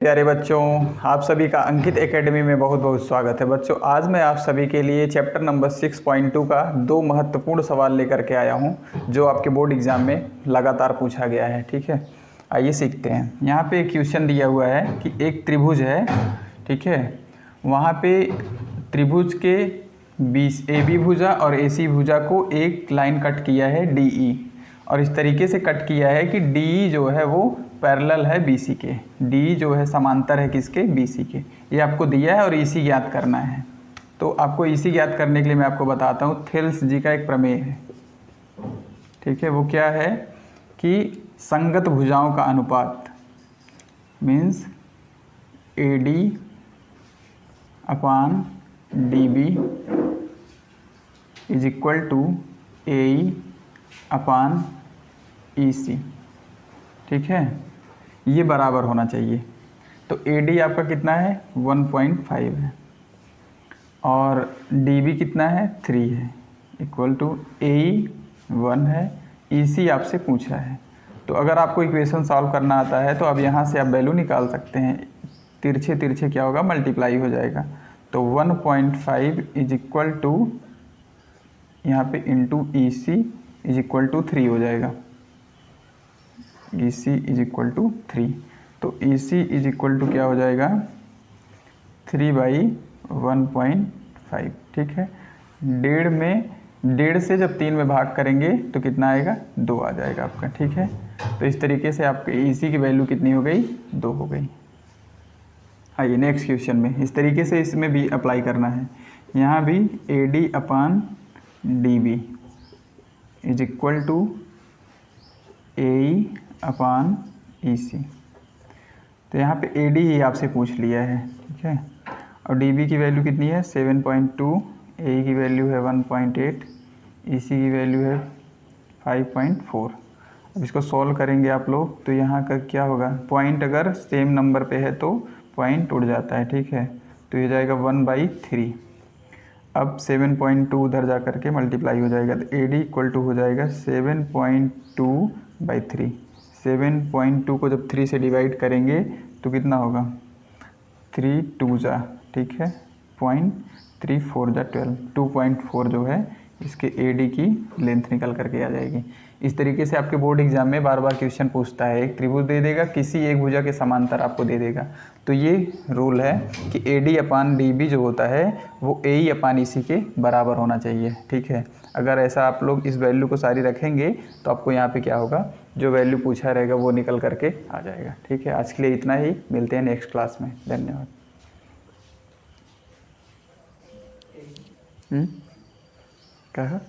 प्यारे बच्चों, आप सभी का अंकित एकेडमी में बहुत बहुत स्वागत है। बच्चों, आज मैं आप सभी के लिए चैप्टर नंबर 6.2 का दो महत्वपूर्ण सवाल लेकर के आया हूं, जो आपके बोर्ड एग्जाम में लगातार पूछा गया है। ठीक है, आइए सीखते हैं। यहाँ पे एक क्वेश्चन दिया हुआ है कि एक त्रिभुज है, ठीक है, वहाँ पे त्रिभुज के बीच AB भुजा और AC भुजा को एक लाइन कट किया है DE, और इस तरीके से कट किया है कि DE जो है वो पैरेलल है BC के। DE जो है समांतर है किसके? BC के। ये आपको दिया है और EC ज्ञात करना है। तो आपको EC ज्ञात करने के लिए मैं आपको बताता हूँ, थेल्स जी का एक प्रमेय है। ठीक है, वो क्या है कि संगत भुजाओं का अनुपात means AD upon DB is equal to AE upon EC। ठीक है, ये बराबर होना चाहिए। तो AD आपका कितना है? 1.5 है और DB कितना है? 3 है, इक्वल टू AE 1 है, EC आपसे पूछा है। तो अगर आपको इक्वेशन सॉल्व करना आता है तो अब यहाँ से आप वैल्यू निकाल सकते हैं। तिरछे तिरछे क्या होगा? मल्टीप्लाई हो जाएगा। तो 1.5 इज इक्वल टू यहाँ पे into EC is equal to 3 हो जाएगा। EC is equal to 3। तो EC इज इक्वल टू क्या हो जाएगा? 3/1.5। ठीक है, 1.5 से जब 3 में भाग करेंगे तो कितना आएगा? 2 आ जाएगा आपका। ठीक है, तो इस तरीके से आपके EC की वैल्यू कितनी हो गई? 2 हो गई। आइए नेक्स्ट क्वेश्चन में इस तरीके से इसमें भी अप्लाई करना है। यहाँ भी AD upon DB is equal to AE upon EC। तो यहाँ पे AD ही आपसे पूछ लिया है। ठीक है, और DB की वैल्यू कितनी है? 7.2, AE की वैल्यू है 1.8, EC की वैल्यू है 5.4। अब इसको सॉल्व करेंगे आप लोग तो यहाँ का क्या होगा? पॉइंट अगर सेम नंबर पे है तो पॉइंट उड़ जाता है। ठीक है, तो ये जाएगा 1/3। अब 7.2 उधर जा करके मल्टीप्लाई हो जाएगा तो AD इक्वल टू हो जाएगा 7.2/3। 7.2 को जब 3 से डिवाइड करेंगे तो कितना होगा? 3 2 जा, ठीक है, 0.34 जा 12। 2.4 जो है इसके AD की लेंथ निकल करके आ जाएगी। इस तरीके से आपके बोर्ड एग्जाम में बार बार क्वेश्चन पूछता है। एक त्रिभुज दे देगा, किसी एक भुजा के समांतर आपको दे देगा। तो ये रूल है कि AD अपान DB जो होता है वो AE अपान EC के बराबर होना चाहिए। ठीक है, अगर ऐसा आप लोग इस वैल्यू को सारी रखेंगे तो आपको यहाँ पे क्या होगा? जो वैल्यू पूछा रहेगा वो निकल करके आ जाएगा। ठीक है, आज के लिए इतना ही। मिलते हैं नेक्स्ट क्लास में। धन्यवाद। कहा